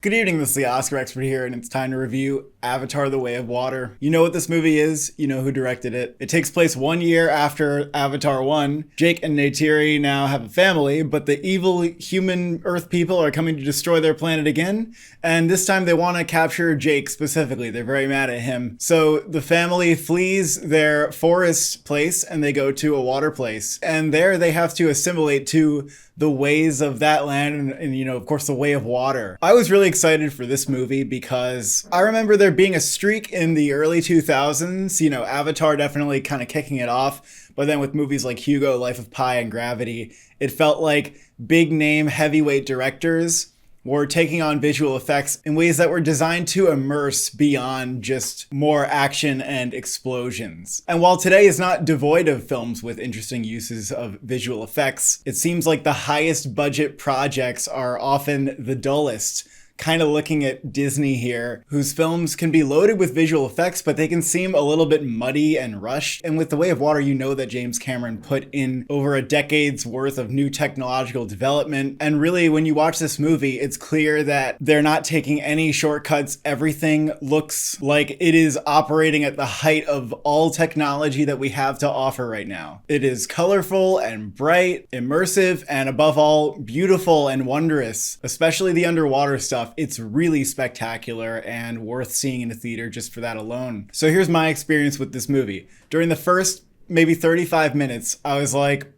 Good evening, this is the Oscar expert here, and it's time to review Avatar: The Way of Water. You know what this movie is, you know who directed it. It takes place 1 year after Avatar 1. Jake and Neytiri now have a family, but the evil human Earth people are coming to destroy their planet again, and this time they want to capture Jake specifically. They're very mad at him. So the family flees their forest place and they go to a water place, and there they have to assimilate to the ways of that land and you know, of course, the way of water. I was really excited for this movie because I remember there being a streak in the early 2000s, you know, Avatar definitely kind of kicking it off, but then with movies like Hugo, Life of Pi, and Gravity, it felt like big name heavyweight directors were taking on visual effects in ways that were designed to immerse beyond just more action and explosions. And while today is not devoid of films with interesting uses of visual effects, it seems like the highest budget projects are often the dullest. Kind of looking at Disney here, whose films can be loaded with visual effects, but they can seem a little bit muddy and rushed. And with The Way of Water, you know that James Cameron put in over a decade's worth of new technological development. And really, when you watch this movie, it's clear that they're not taking any shortcuts. Everything looks like it is operating at the height of all technology that we have to offer right now. It is colorful and bright, immersive, and above all, beautiful and wondrous, especially the underwater stuff. It's really spectacular and worth seeing in a theater just for that alone. So here's my experience with this movie. During the first maybe 35 minutes, I was like,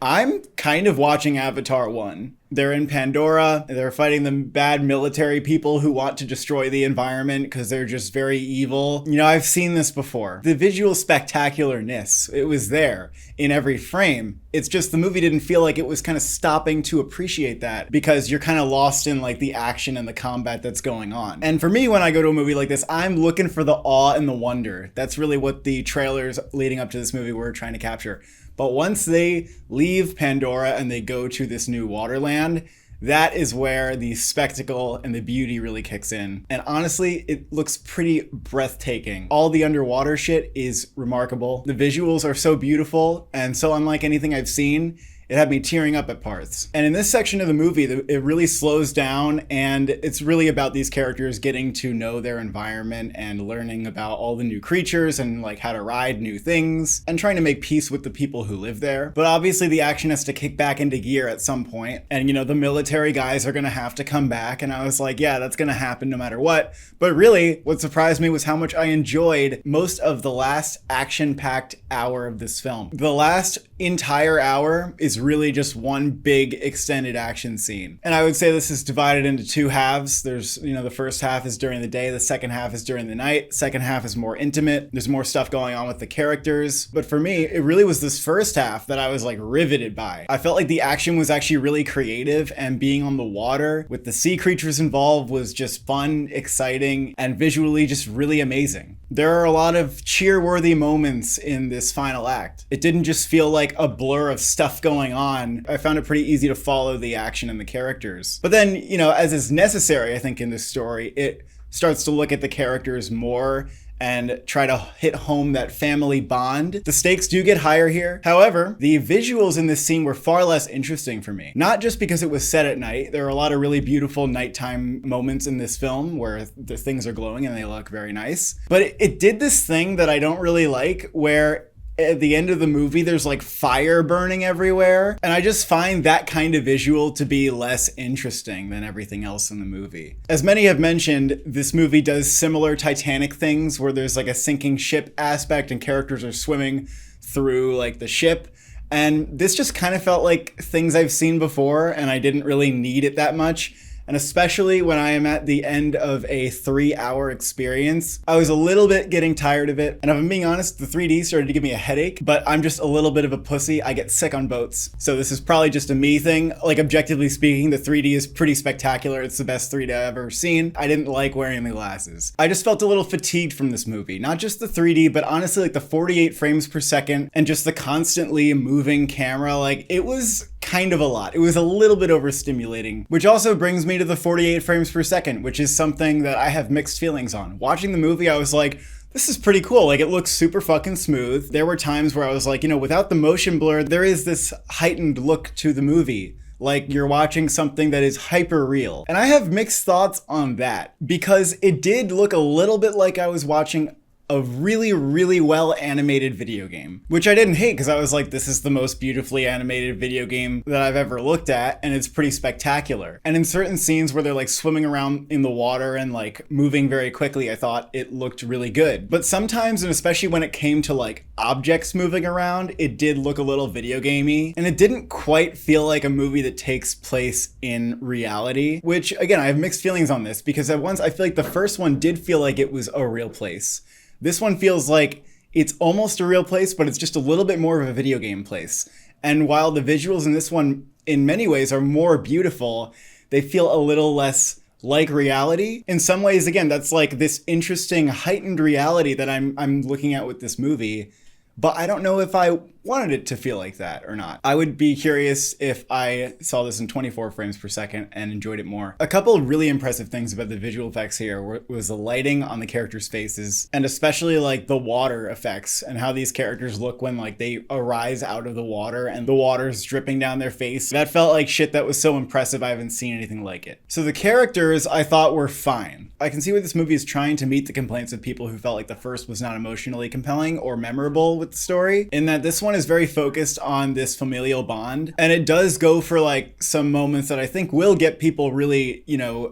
I'm kind of watching Avatar 1. They're in Pandora. They're fighting the bad military people who want to destroy the environment because they're just very evil. You know, I've seen this before. The visual spectacularness, it was there in every frame. It's just the movie didn't feel like it was kind of stopping to appreciate that because you're kind of lost in like the action and the combat that's going on. And for me, when I go to a movie like this, I'm looking for the awe and the wonder. That's really what the trailers leading up to this movie were trying to capture. But once they leave Pandora and they go to this new waterland, that is where the spectacle and the beauty really kicks in. And honestly, it looks pretty breathtaking. All the underwater shit is remarkable. The visuals are so beautiful and so unlike anything I've seen. It had me tearing up at parts. And in this section of the movie, it really slows down, and it's really about these characters getting to know their environment and learning about all the new creatures and like how to ride new things and trying to make peace with the people who live there. But obviously the action has to kick back into gear at some point. And you know, the military guys are gonna have to come back. And I was like, yeah, that's gonna happen no matter what. But really, what surprised me was how much I enjoyed most of the last action-packed hour of this film. The last entire hour is really just one big extended action scene. And I would say this is divided into two halves. There's, you know, the first half is during the day, the second half is during the night. Second half is more intimate. There's more stuff going on with the characters. But for me, it really was this first half that I was like riveted by. I felt like the action was actually really creative, and being on the water with the sea creatures involved was just fun, exciting, and visually just really amazing. There are a lot of cheer-worthy moments in this final act. It didn't just feel like a blur of stuff going on. I found it pretty easy to follow the action and the characters. But then, you know, as is necessary, I think, in this story, it starts to look at the characters more and try to hit home that family bond. The stakes do get higher here. However, the visuals in this scene were far less interesting for me. Not just because it was set at night. There are a lot of really beautiful nighttime moments in this film where the things are glowing and they look very nice. But it did this thing that I don't really like, where at the end of the movie, there's like fire burning everywhere. And I just find that kind of visual to be less interesting than everything else in the movie. As many have mentioned, this movie does similar Titanic things where there's like a sinking ship aspect and characters are swimming through like the ship. And this just kind of felt like things I've seen before, and I didn't really need it that much. And especially when I am at the end of a 3-hour experience, I was a little bit getting tired of it. And if I'm being honest, the 3D started to give me a headache, but I'm just a little bit of a pussy. I get sick on boats. So this is probably just a me thing. Like, objectively speaking, the 3D is pretty spectacular. It's the best 3D I've ever seen. I didn't like wearing the glasses. I just felt a little fatigued from this movie. Not just the 3D, but honestly, like the 48 frames per second and just the constantly moving camera. Like, it was kind of a lot. It was a little bit overstimulating, which also brings me to the 48 frames per second, which is something that I have mixed feelings on. Watching the movie, I was like, this is pretty cool. Like, it looks super fucking smooth. There were times where I was like, you know, without the motion blur, there is this heightened look to the movie. like you're watching something that is hyper real. And I have mixed thoughts on that because it did look a little bit like I was watching a really, really well animated video game, which I didn't hate because I was like, this is the most beautifully animated video game that I've ever looked at, and it's pretty spectacular. And in certain scenes where they're like swimming around in the water and like moving very quickly, I thought it looked really good. But sometimes, and especially when it came to like objects moving around, it did look a little video gamey, and it didn't quite feel like a movie that takes place in reality, which again, I have mixed feelings on this because at once I feel like the first one did feel like it was a real place. This one feels like it's almost a real place, but it's just a little bit more of a video game place. And while the visuals in this one, in many ways, are more beautiful, they feel a little less like reality. In some ways, again, that's like this interesting heightened reality that I'm looking at with this movie. But I don't know if I wanted it to feel like that or not. I would be curious if I saw this in 24 frames per second and enjoyed it more. A couple of really impressive things about the visual effects here was the lighting on the characters' faces, and especially like the water effects and how these characters look when like they arise out of the water and the water's dripping down their face. That felt like shit that was so impressive. I haven't seen anything like it. So the characters I thought were fine. I can see where this movie is trying to meet the complaints of people who felt like the first was not emotionally compelling or memorable with the story, in that this one is very focused on this familial bond, and it does go for like some moments that I think will get people really,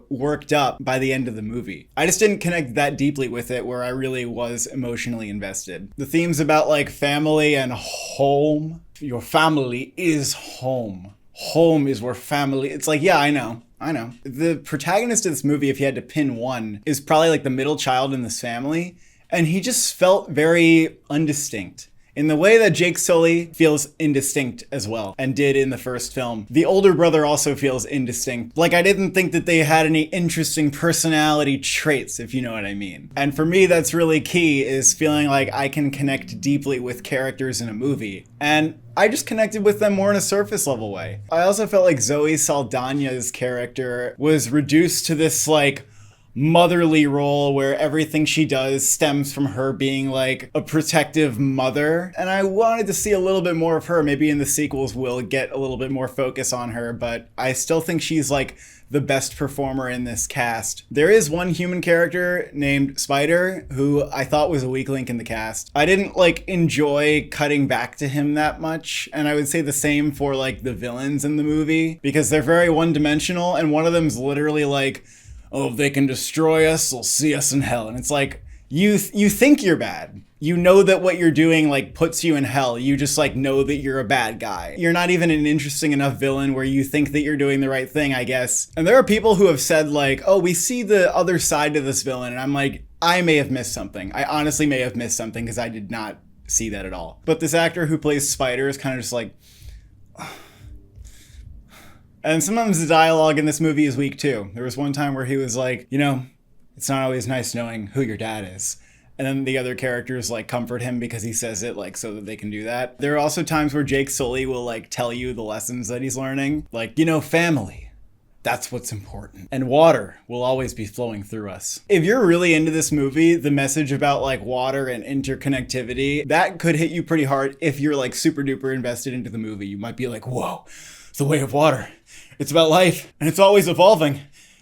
worked up by the end of the movie. I just didn't connect that deeply with it where I really was emotionally invested. The themes about like family and home, your family is home. Home is where family, it's like, yeah, I know. The protagonist of this movie, if you had to pin one, is probably like the middle child in this family, and he just felt very undistinct. In the way that Jake Sully feels indistinct as well, and did in the first film. The older brother also feels indistinct. Like, I didn't think that they had any interesting personality traits, if you know what I mean. And for me, that's really key, is feeling like I can connect deeply with characters in a movie. And I just connected with them more in a surface level way. I also felt like Zoe Saldana's character was reduced to this, like, motherly role where everything she does stems from her being like a protective mother. And I wanted to see a little bit more of her. Maybe in the sequels we'll get a little bit more focus on her, but I still think she's like the best performer in this cast. There is one human character named Spider who I thought was a weak link in the cast. I didn't like enjoy cutting back to him that much, and I would say the same for like the villains in the movie, because they're very one-dimensional, and one of them's literally like, oh, if they can destroy us, they'll see us in hell. And it's like, you think you're bad. You know that what you're doing like puts you in hell. You just like know that you're a bad guy. You're not even an interesting enough villain where you think that you're doing the right thing, I guess. And there are people who have said like, oh, we see the other side to this villain. And I'm like, I may have missed something. I honestly may have missed something because I did not see that at all. But this actor who plays Spider is kind of just like, and sometimes the dialogue in this movie is weak too. There was one time where he was like, it's not always nice knowing who your dad is. And then the other characters like comfort him because he says it like so that they can do that. There are also times where Jake Sully will like tell you the lessons that he's learning. Like, family, that's what's important. And water will always be flowing through us. If you're really into this movie, the message about like water and interconnectivity, that could hit you pretty hard if you're like super duper invested into the movie. You might be like, whoa, it's the way of water. It's about life, and it's always evolving,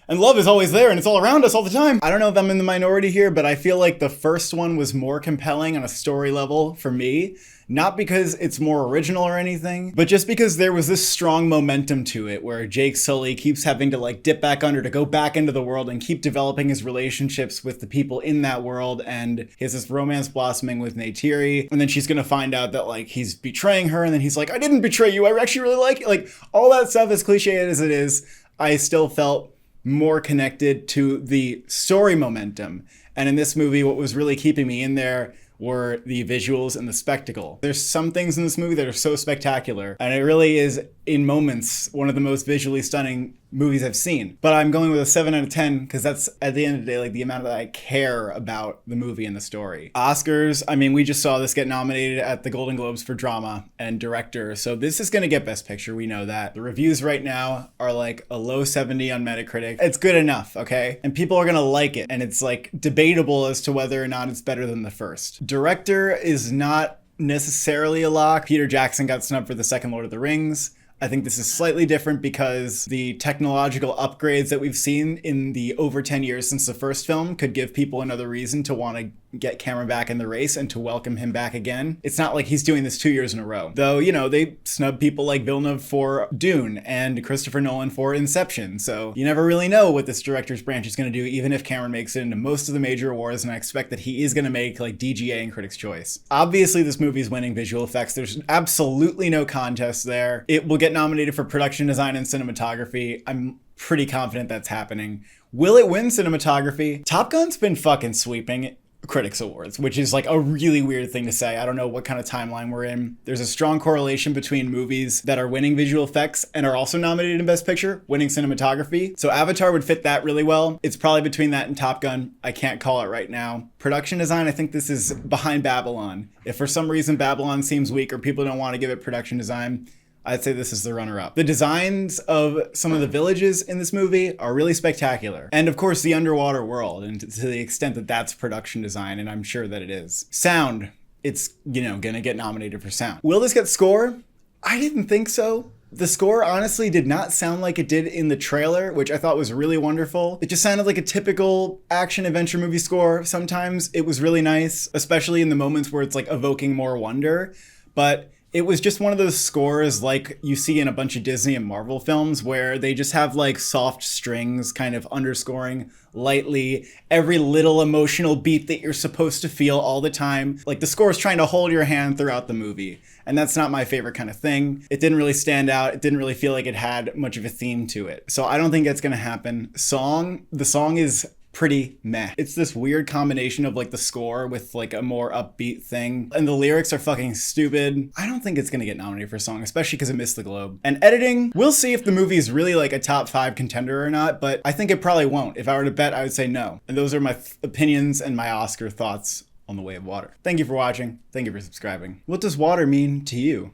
and love is always there, and it's all around us all the time. I don't know if I'm in the minority here, but I feel like the first one was more compelling on a story level for me, not because it's more original or anything, but just because there was this strong momentum to it where Jake Sully keeps having to like dip back under to go back into the world and keep developing his relationships with the people in that world, and he has this romance blossoming with Neytiri, and then she's gonna find out that like he's betraying her, and then he's like, I didn't betray you, I actually really like it. Like, all that stuff, as cliche as it is, I still felt more connected to the story momentum. And in this movie, what was really keeping me in there were the visuals and the spectacle. There's some things in this movie that are so spectacular, and it really is, in moments, one of the most visually stunning movies I've seen. But I'm going with a 7 out of 10 because that's, at the end of the day, like the amount that I care about the movie and the story. Oscars, I mean, we just saw this get nominated at the Golden Globes for drama and director, so this is gonna get Best Picture, we know that. The reviews right now are like a low 70 on Metacritic. It's good enough, okay? And people are gonna like it, and it's like debatable as to whether or not it's better than the first. Director is not necessarily a lock. Peter Jackson got snubbed for the second Lord of the Rings. I think this is slightly different because the technological upgrades that we've seen in the over 10 years since the first film could give people another reason to want to get Cameron back in the race and to welcome him back again. It's not like he's doing this 2 years in a row. Though, you know, they snub people like Villeneuve for Dune and Christopher Nolan for Inception. So you never really know what this director's branch is going to do, even if Cameron makes it into most of the major awards, and I expect that he is going to make like DGA and Critics' Choice. Obviously, this movie is winning visual effects. There's absolutely no contest there. It will get nominated for production design and cinematography. I'm pretty confident that's happening. Will it win cinematography? Top Gun's been fucking sweeping Critics Awards, which is like a really weird thing to say. I don't know what kind of timeline we're in. There's a strong correlation between movies that are winning visual effects and are also nominated in Best Picture, winning cinematography. So Avatar would fit that really well. It's probably between that and Top Gun. I can't call it right now. Production design, I think this is behind Babylon. If for some reason Babylon seems weak or people don't want to give it production design, I'd say this is the runner-up. The designs of some of the villages in this movie are really spectacular. And of course, the underwater world, and to the extent that that's production design, and I'm sure that it is. Sound, it's, you know, gonna get nominated for sound. Will this get score? I didn't think so. The score honestly did not sound like it did in the trailer, which I thought was really wonderful. It just sounded like a typical action adventure movie score. Sometimes it was really nice, especially in the moments where it's like evoking more wonder. But it was just one of those scores like you see in a bunch of Disney and Marvel films where they just have like soft strings kind of underscoring lightly every little emotional beat that you're supposed to feel all the time. Like the score is trying to hold your hand throughout the movie. And that's not my favorite kind of thing. It didn't really stand out. It didn't really feel like it had much of a theme to it. So I don't think that's gonna happen. The song is pretty meh. It's this weird combination of like the score with like a more upbeat thing, and the lyrics are fucking stupid. I don't think it's gonna get nominated for song, especially because it missed the Globe. And editing, we'll see if the movie is really like a top 5 contender or not, but I think it probably won't. If I were to bet, I would say no. And those are my opinions and my Oscar thoughts on The Way of Water. Thank you for watching. Thank you for subscribing. What does water mean to you?